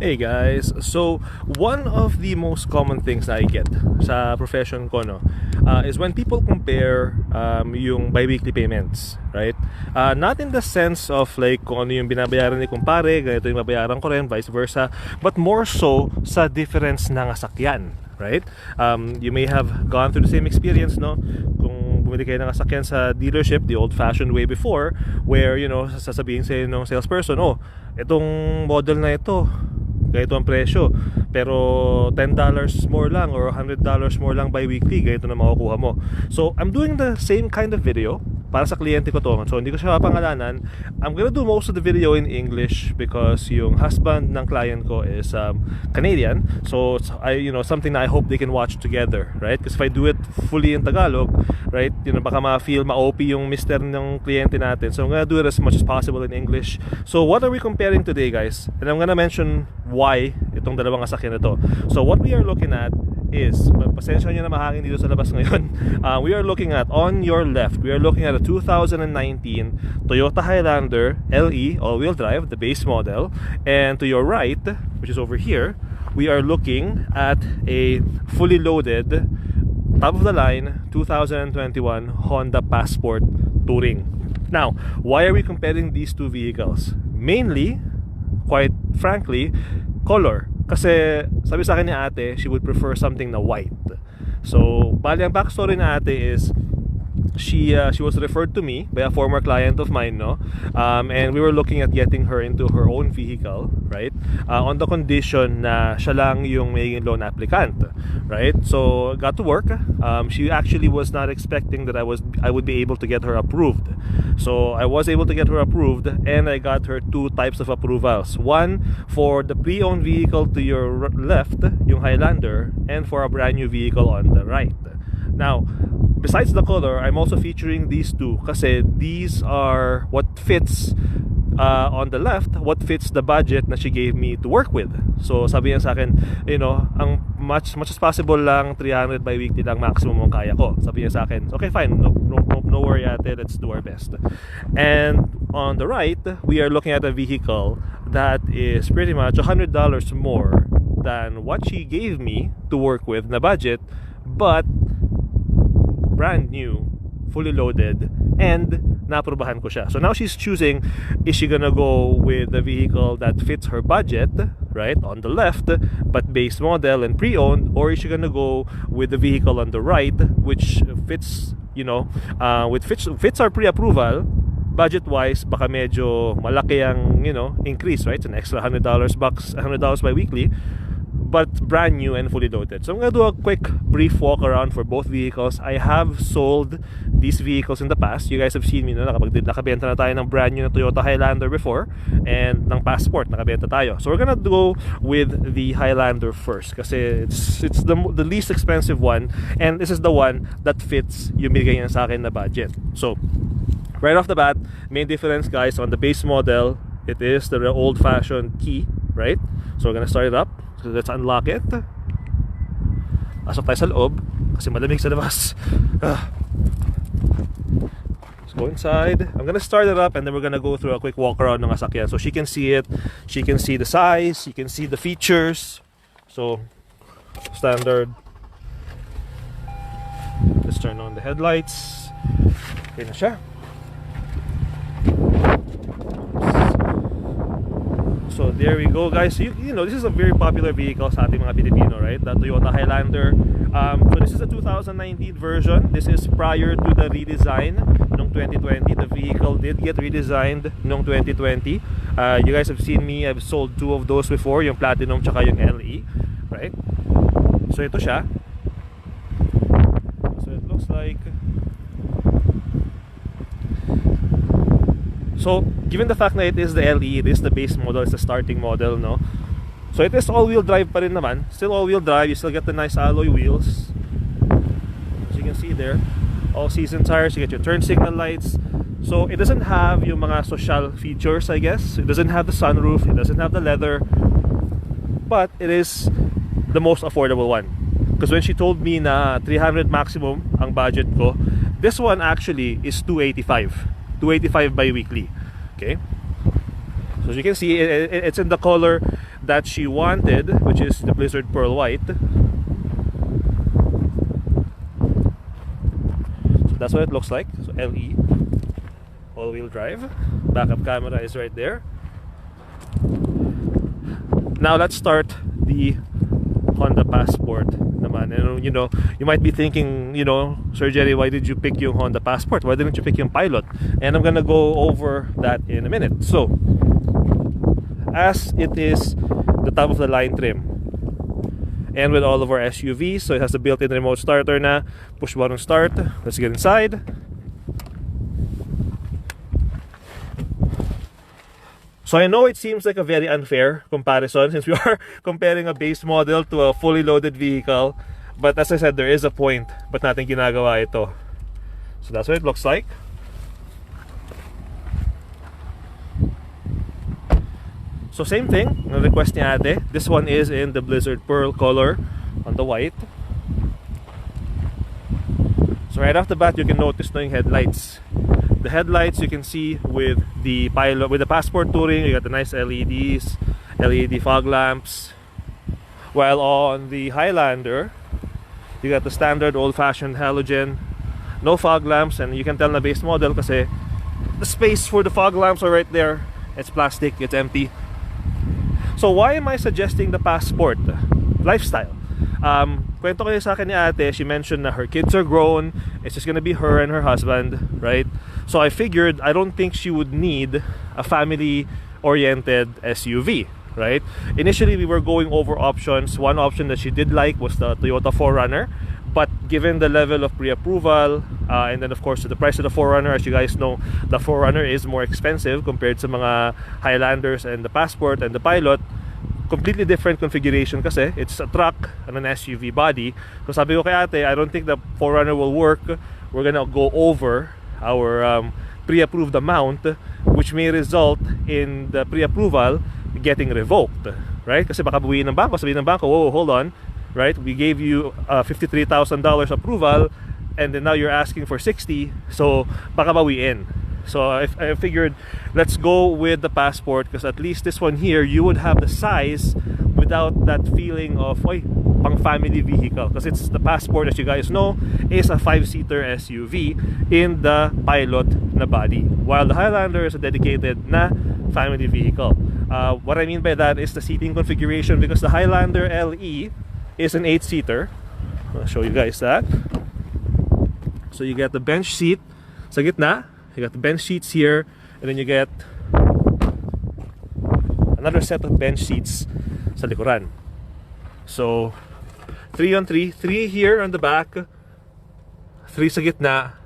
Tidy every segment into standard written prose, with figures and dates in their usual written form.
Hey guys, so one of the most common things na I get sa profession ko is when people compare yung biweekly payments, right? Not in the sense of like kung ano yung binabayaran ni kumpare, ganito yung babayaran ko rin, vice versa, but more so sa difference ng sasakyan, right? You may have gone through the same experience, no? Kung bumili kayo ng sasakyan sa dealership, the old-fashioned way before, where, sasabihin sa'yo ng salesperson, oh, itong model na ito, ganito ang presyo, pero $10 more lang or $100 more lang bi-weekly, ganito na makukuha mo. So I'm doing the same kind of video para sa kliyente ko to, so hindi ko siya papangalanan. I'm gonna do most of the video in English because yung husband ng client ko is Canadian, so something that I hope they can watch together, right? Because if I do it fully in Tagalog, right, baka ma-feel ma-OP yung mister ng kliyente natin. So I'm gonna do it as much as possible in English. So what are we comparing today, guys? And I'm gonna mention why itong dalawang sasakyan na to. So what we are looking at is, pasensya nyo na mahangin dito sa labas ngayon. We are looking at, on your left, we are looking at a 2019 Toyota Highlander LE all-wheel drive, the base model. And to your right, which is over here, we are looking at a fully loaded, top of the line 2021 Honda Passport Touring. Now, why are we comparing these two vehicles? Mainly, quite frankly, color. Kasi sabi sa akin ni ate, she would prefer something na white. So, bali ang backstory na ate is she was referred to me by a former client of mine, no? And we were looking at getting her into her own vehicle, right? On the condition na siya lang yung may loan applicant, right? So got to work. She actually was not expecting that I would be able to get her approved. So I was able to get her approved, and I got her two types of approvals. One for the pre-owned vehicle to your left, yung Highlander, and for a brand new vehicle on the right. Now, besides the color, I'm also featuring these two kasi these are what fits on the left, what fits the budget na she gave me to work with. So sabi niya sa akin, ang much as possible lang 300 bi-weekly lang maximum ang kaya ko. Sabi niya sa akin, okay fine, no worry ate, let's do our best. And on the right, we are looking at a vehicle that is pretty much $100 more than what she gave me to work with na budget, but brand new, fully loaded, and naaprubahan ko siya. So now she's choosing, is she gonna go with the vehicle that fits her budget, right, on the left, but base model and pre-owned, or is she gonna go with the vehicle on the right, which fits, fits our pre-approval, budget-wise, baka medyo malaki ang, increase, right? It's an extra $100 bi-weekly, but brand new and fully loaded. So I'm gonna do a quick brief walk around for both vehicles. I have sold these vehicles in the past. You guys have seen me, nakabenta na tayo ng brand new na Toyota Highlander before, and ng Passport nakabenta tayo. So we're gonna go with the Highlander first kasi it's the least expensive one, and this is the one that fits yung bigay niya sa akin na budget. So right off the bat, main difference, guys, on the base model, it is the old-fashioned key, right? So we're gonna start it up. So let's unlock it. Pasok tayo sa loob kasi malamig sa labas. Let's go inside. I'm gonna start it up, and then we're gonna go through a quick walk around ng sasakyan so she can see it. She can see the size, she can see the features. So standard. Let's turn on the headlights. Okay na siya. So there we go, guys. So this is a very popular vehicle sa ating mga Pilipino, right? The Toyota Highlander. So this is a 2019 version. This is prior to the redesign noong 2020. The vehicle did get redesigned noong 2020. You guys have seen me. I've sold two of those before, yung Platinum tsaka yung LE, right? So ito siya. So it looks like. So, given the fact na it is the LE, it is the base model, it's the starting model, no? So, it is all-wheel drive pa rin naman. Still all-wheel drive, you still get the nice alloy wheels. As you can see there, all-season tires, you get your turn signal lights. So, it doesn't have yung mga social features, I guess. It doesn't have the sunroof, it doesn't have the leather. But, it is the most affordable one. Because when she told me na 300 maximum ang budget ko, this one actually is 285 bi-weekly. Okay, so as you can see, it's in the color that she wanted, which is the Blizzard Pearl White. So that's what it looks like. So LE, all-wheel drive. Backup camera is right there. Now let's start the Honda Passport naman. And you know, you might be thinking, you know, Sir Jerry, why did you pick yung Honda Passport? Why didn't you pick yung Pilot? And I'm gonna go over that in a minute. So, as it is the top of the line trim, and with all of our SUVs, so it has the built-in remote starter na, push button start. Let's get inside. So I know it seems like a very unfair comparison since we are comparing a base model to a fully loaded vehicle, but as I said, there is a point but natin ginagawa ito. So that's what it looks like. So same thing, no request ni ate. This one is in the Blizzard Pearl color on the white. So right off the bat, you can notice no yung headlights. The headlights you can see with the Pilot, with the Passport Touring, you got the nice LEDs, LED fog lamps. While on the Highlander, you got the standard old-fashioned halogen, no fog lamps, and you can tell na base model kasi the space for the fog lamps are right there. It's plastic, it's empty. So why am I suggesting the Passport lifestyle? Kwento kayo sa akin ni ate, she mentioned na her kids are grown, it's just gonna be her and her husband, right? So I figured I don't think she would need a family-oriented SUV, right? Initially, we were going over options. One option that she did like was the Toyota 4Runner, but given the level of pre-approval, and then of course the price of the 4Runner, as you guys know, the 4Runner is more expensive compared sa mga Highlanders and the Passport and the Pilot. Completely different configuration kasi it's a truck and an SUV body. So sabi ko kay ate, I don't think the 4Runner will work. We're gonna go over our pre-approved amount, which may result in the pre-approval getting revoked, right? Kasi baka buwiin ng bangko, sabihin ng bangko, whoa, hold on, right? We gave you $53,000 approval, and then now you're asking for 60, so baka bawiin. So I figured let's go with the Passport because at least this one here, you would have the size without that feeling of pang family vehicle, because it's the Passport, as you guys know, is a 5-seater SUV in the Pilot na body, while the Highlander is a dedicated na family vehicle. What I mean by that is the seating configuration, because the Highlander LE is an 8-seater. I'll show you guys that. So you get the bench seat sa gitna, you got the bench seats here, and then you get another set of bench seats sa likuran. So 3 on 3, 3 here on the back, 3 sa gitna,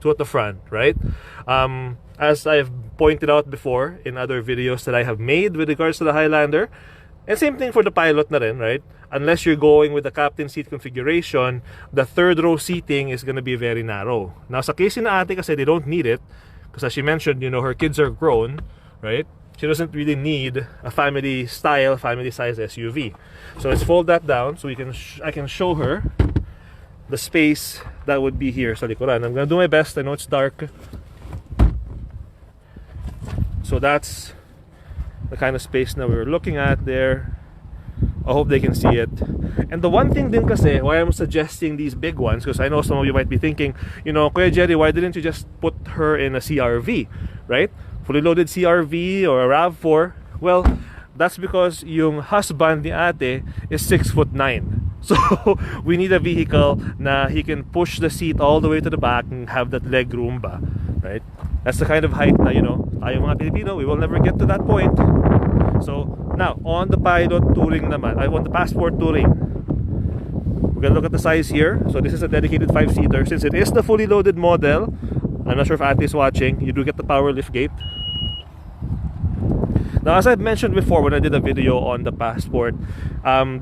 2 at the front, right? As I've pointed out before in other videos that I have made with regards to the Highlander, and same thing for the Pilot na rin, right? Unless you're going with the captain seat configuration, the third row seating is going to be very narrow. Now sa case ni ate kasi they don't need it, because as she mentioned, you know, her kids are grown, right? She doesn't really need a family style, family size SUV. So let's fold that down so we can I can show her the space that would be here sa likuran. I'm gonna do my best. I know it's dark. So that's the kind of space that we were looking at there. I hope they can see it. And the one thing din kasi why I'm suggesting these big ones, because I know some of you might be thinking, you know, Kuya Jerry, why didn't you just put her in a CRV, right? Fully loaded CRV or a RAV4. Well, that's because yung husband ni ate is 6'9". So we need a vehicle na he can push the seat all the way to the back and have that leg room ba, right? That's the kind of height na, you know, tayo mga Pilipino, we will never get to that point. So now on the Pilot Touring naman, on the Passport Touring, we're gonna look at the size here. So this is a dedicated 5-seater. Since it is the fully loaded model, I'm not sure if ate is watching, you do get the power lift gate. Now, as I've mentioned before when I did a video on the Passport,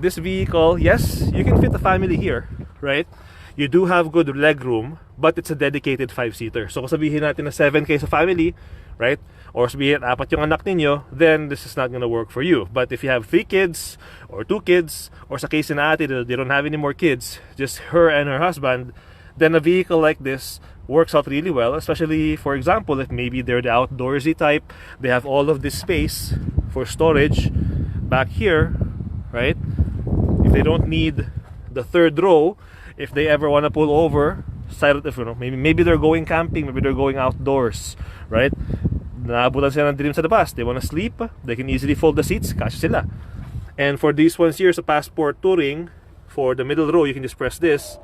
this vehicle, yes, you can fit a family here, right? You do have good leg room, but it's a dedicated 5-seater. So kung sabihin natin na 7 kayo sa family, right? Or sabihin 4 yung anak ninyo, then this is not gonna work for you. But if you have 3 kids, or 2 kids, or sa case na ate, they don't have any more kids, just her and her husband, then a vehicle like this works out really well, especially, for example, if maybe they're the outdoorsy type, they have all of this space for storage, back here, right? If they don't need the third row, if they ever want to pull over, side of the, you know, maybe they're going camping, maybe they're going outdoors, right? Naabutan sila ng dilim sa labas, they want to sleep, they can easily fold the seats, kasya sila. And for these ones here, sa Passport Touring, for the middle row, you can just press this,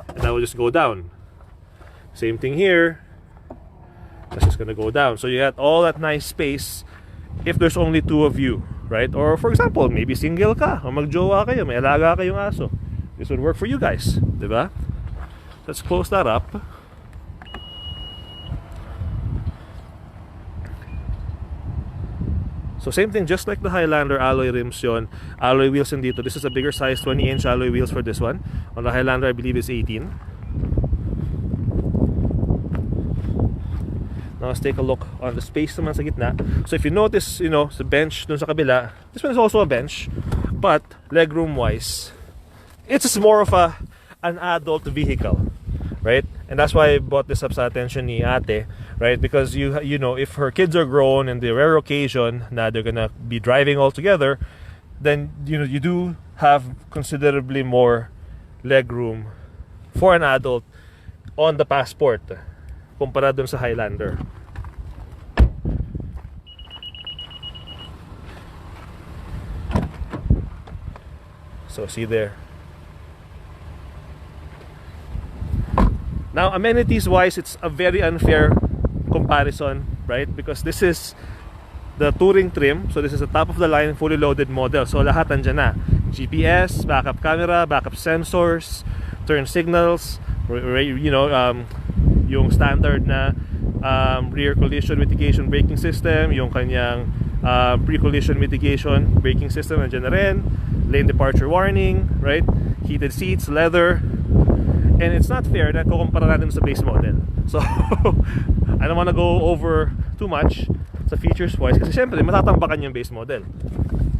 and that will just go down. Same thing here, that's just gonna go down. So you got all that nice space if there's only two of you, right? Or for example, maybe single ka, o magjowa kayo, may alaga kayong aso. This would work for you guys, diba? Let's close that up. So same thing, just like the Highlander, alloy rims yon, alloy wheels in dito. This is a bigger size, 20-inch alloy wheels for this one. On the Highlander, I believe it's 18. Now let's take a look on the space naman sa gitna. So if you notice, you know, the bench dun sa kabila, this one is also a bench, but legroom wise, it's more of an adult vehicle, right? And that's why I brought this up sa attention ni ate, right? Because you know, if her kids are grown and the rare occasion na they're gonna be driving all together, then you know, you do have considerably more legroom for an adult on the Passport kumpara dun sa Highlander. So see there. Now, amenities wise, it's a very unfair comparison, right? Because this is the touring trim, so this is a top of the line fully loaded model. So lahat nandiyan na. GPS, backup camera, backup sensors, turn signals, you know, yung standard na rear collision mitigation braking system, yung kanyang pre-collision mitigation braking system nandiyan na rin, lane departure warning, right? Heated seats, leather. And it's not fair na kukumpara natin sa base model. So, I don't want to go over too much sa features wise kasi syempre matatambakan yung base model.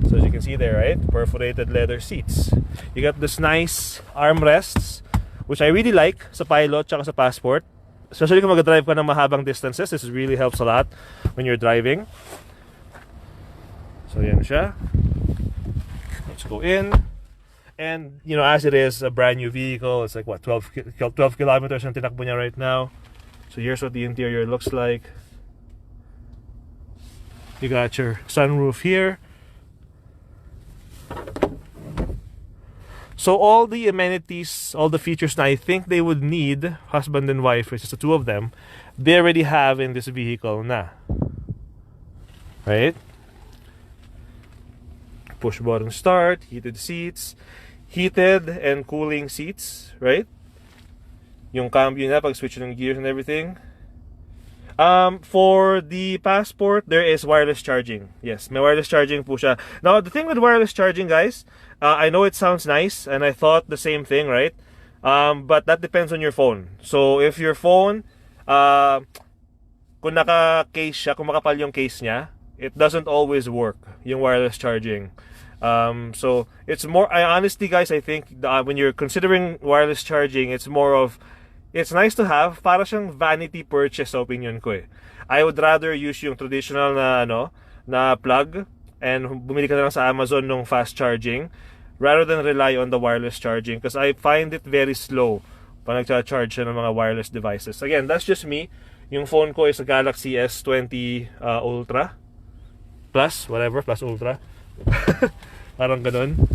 So as you can see there, right? Perforated leather seats. You got this nice armrests, which I really like sa Pilot tsaka sa Passport. Especially kung mag-drive ka ng mahabang distances, this really helps a lot when you're driving. So yan siya. Let's go in. And, you know, as it is a brand new vehicle, it's like what, 12 kilometers ang tinakbo niya right now. So here's what the interior looks like. You got your sunroof here. So all the amenities, all the features that I think they would need, husband and wife, which is the two of them, they already have in this vehicle na. Right? Push button start, heated seats, heated and cooling seats, right? Yung cambio na pag switch ng gears and everything. For the Passport, there is wireless charging. Yes, may wireless charging po siya. Now, the thing with wireless charging, guys, I know it sounds nice, and I thought the same thing, right? But that depends on your phone. So, if your phone, kung naka-case siya, kung makapal yung case niya, it doesn't always work, yung wireless charging. So it's more, I honestly guys, I think when you're considering wireless charging, it's more of, it's nice to have, para siyang vanity purchase sa opinion ko eh. I would rather use yung traditional na na plug and bumili ka na lang sa Amazon ng fast charging rather than rely on the wireless charging because I find it very slow pag nagcha-charge siya ng mga wireless devices. Again, that's just me. Yung phone ko is a Galaxy S20 Ultra Plus, whatever, Plus Ultra. Parang ganun.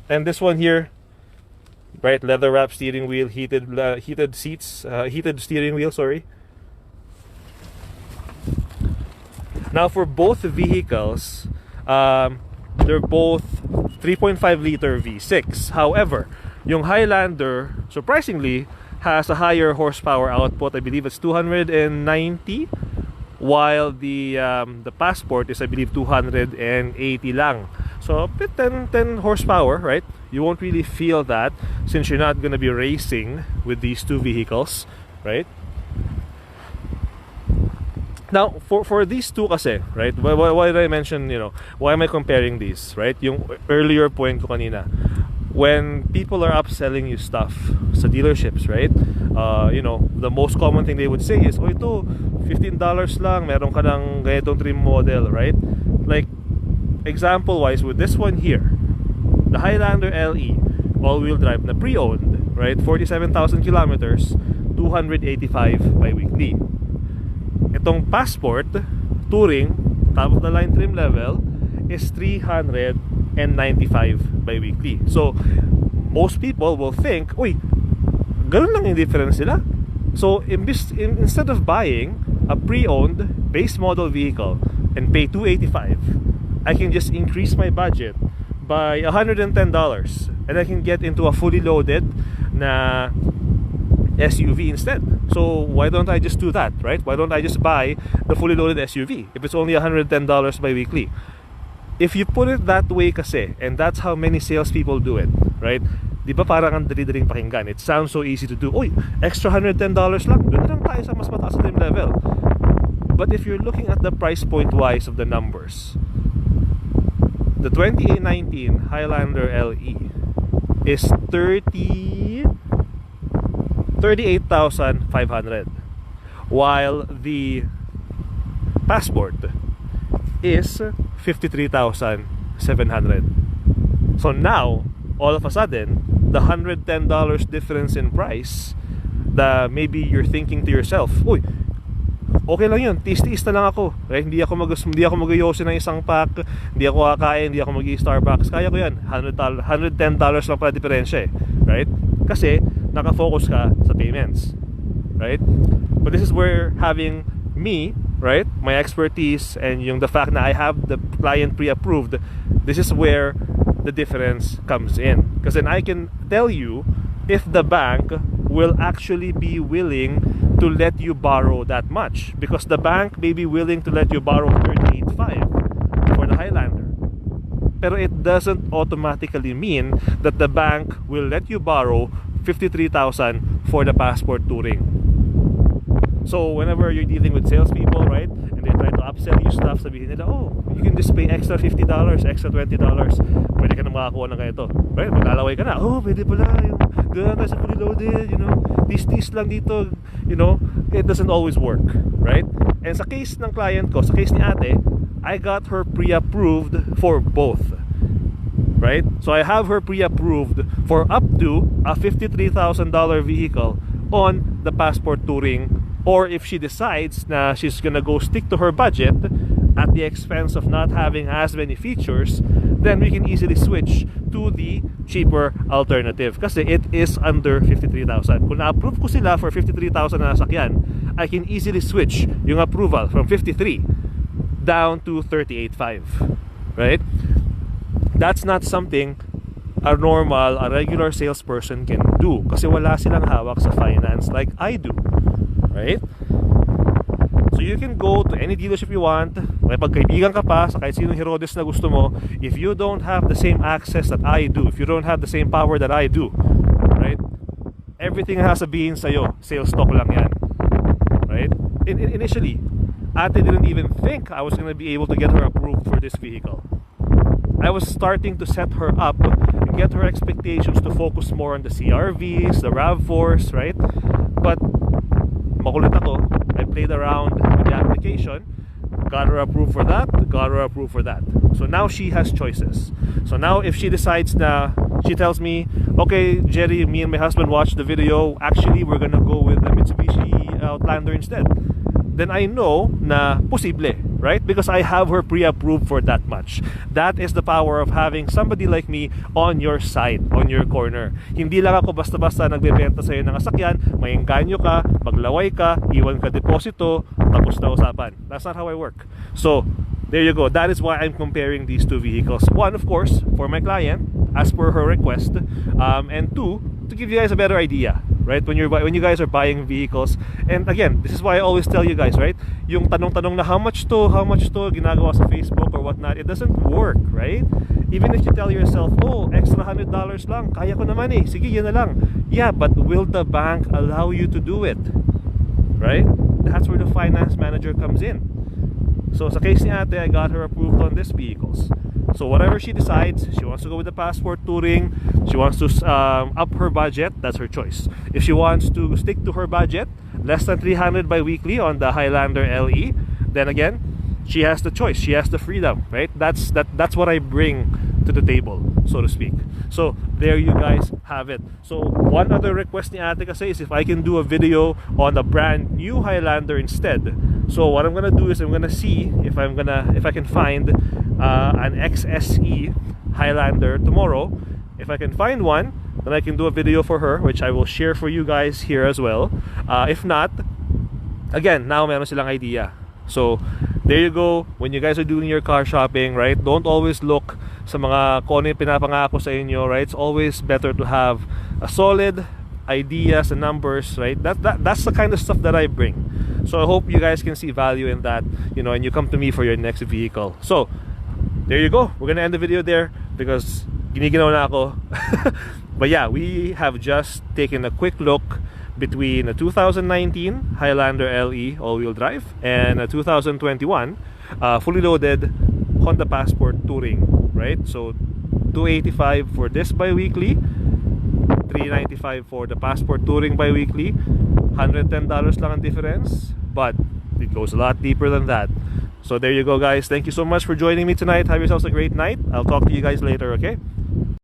And this one here, right, leather wrap steering wheel, heated seats, heated steering wheel, sorry. Now for both vehicles, they're both 3.5 liter V6. However, yung Highlander surprisingly has a higher horsepower output. I believe it's 290, while the Passport is, I believe, 280 lang. So a bit 10 horsepower, right? You won't really feel that since you're not going to be racing with these two vehicles, right? Now, for these two kasi, right? Why did I mention, you know, why am I comparing these, right? Yung earlier point ko kanina, when people are upselling you stuff sa dealerships, right? You know, the most common thing they would say is, oh, ito, $15 lang, meron ka ng ganitong trim model, right? Like, example wise, with this one here, the Highlander LE, all-wheel drive na pre-owned, right? 47,000 kilometers, 285 bi-weekly. Itong Passport Touring, top of the line trim level, is 395 bi-weekly. So most people will think, uy, ganun lang yung difference nila. So instead of buying a pre-owned base model vehicle and pay 285, I can just increase my budget by $110 and I can get into a fully loaded na SUV instead. So why don't I just do that, right? Why don't I just buy the fully loaded SUV if it's only $110 bi-weekly? If you put it that way kasi, and that's how many salespeople do it, right? Di ba parang ang dali-daling pakinggan? It sounds so easy to do. Uy, extra $110 lang. Doon lang tayo sa mas mataas na trim level. But if you're looking at the price point wise of the numbers, the 2019 Highlander LE is 38,500, while the Passport is 53,700. So now, all of a sudden, the $110 difference in price, maybe you're thinking to yourself, uy, okay lang yun, tiis-tiis na lang ako, right? Hindi ako mag-yosin ng isang pack, hindi ako kakain, hindi ako mag-Starbucks, kaya ko yan. $110 lang pala diferensya, right? Kasi nakafocus ka sa payments, right? But this is where having me, right, my expertise, and the fact that I have the client pre-approved, this is where the difference comes in. Because then I can tell you if the bank will actually be willing to let you borrow that much, because the bank may be willing to let you borrow 38.5 for the Highlander, pero it doesn't automatically mean that the bank will let you borrow 53,000 for the Passport Touring. So whenever you're dealing with salespeople, right, and they try to upsell you stuff, sabihin nila, oh, you can just pay extra $50, extra $20, pwede ka na makakuha ng ganito, right? Maglalaway ka na, oh, pwede pala yung gano'n tayo sa fully loaded, tis-tis lang dito, it doesn't always work, right? And sa case ng client ko, sa case ni ate, I got her pre-approved for both, right? So I have her pre-approved for up to a $53,000 vehicle on the Passport Touring. Or if she decides na she's gonna go stick to her budget at the expense of not having as many features, then we can easily switch to the cheaper alternative kasi it is under 53,000. Kung na-approve ko sila for 53,000 na nasakyan, I can easily switch yung approval from 53 down to 38.5, right? That's not something a regular salesperson can do kasi wala silang hawak sa finance like I do, right? So you can go to any dealership you want, may pagkaibigan ka pa sa kahit sinong Herodes na gusto mo. If you don't have the same access that I do, if you don't have the same power that I do, right, everything has sabihin sa'yo, sales talk lang yan, right? Initially, ate didn't even think I was gonna be able to get her approved for this vehicle. I was starting to set her up and get her expectations to focus more on the CRVs, the RAV4s, right? But makulit ako, I played around with the application, got her approved for that, got her approved for that. So now she has choices. So now if she decides na, she tells me, okay, Jerry, me and my husband watched the video, actually we're gonna go with the Mitsubishi Outlander instead, then I know na posible, right? Because I have her pre-approved for that much. That is the power of having somebody like me on your side, on your corner. Hindi lang ako basta-basta nagbebenta sa'yo ng sasakyan, maingganyo ka, maglaway ka, iwan ka deposito, tapos na usapan. That's not how I work. So, there you go. That is why I'm comparing these two vehicles. One, of course, for my client, as per her request, and two, to give you guys a better idea, right? When you guys are buying vehicles. And again, this is why I always tell you guys, right? Yung tanong-tanong na how much to, ginagawa sa Facebook or whatnot, it doesn't work, right? Even if you tell yourself, oh, extra $100 lang, kaya ko naman eh, sige, yun na lang. Yeah, but will the bank allow you to do it? Right? That's where the finance manager comes in. So sa case ni ate, I got her approved on these vehicles. So whatever she decides, she wants to go with the Passport Touring, she wants to up her budget, that's her choice. If she wants to stick to her budget, less than 300 bi-weekly on the Highlander LE, then again, she has the choice, she has the freedom, right? That's what I bring to the table, so to speak. So there you guys have it. So one other request ni ate kasi is if I can do a video on a brand new Highlander instead. So what I'm gonna do is I'm gonna see if I can find an XSE Highlander tomorrow. If I can find one, then I can do a video for her, which I will share for you guys here as well. If not, again, now meron silang idea. So there you go. When you guys are doing your car shopping, right, don't always look sa mga kung ano yung pinapangako sa inyo, right? It's always better to have a solid ideas and numbers, right? That's the kind of stuff that I bring. So I hope you guys can see value in that, you know, and you come to me for your next vehicle. So there you go. We're gonna end the video there because giniginaw na ako. But yeah, we have just taken a quick look between a 2019 Highlander LE all-wheel drive and a 2021 fully loaded Honda Passport Touring, right? So $285 for this bi-weekly, $395 for the Passport Touring bi-weekly, $110 lang ang difference, but it goes a lot deeper than that. So there you go, guys. Thank you so much for joining me tonight. Have yourselves a great night. I'll talk to you guys later, okay?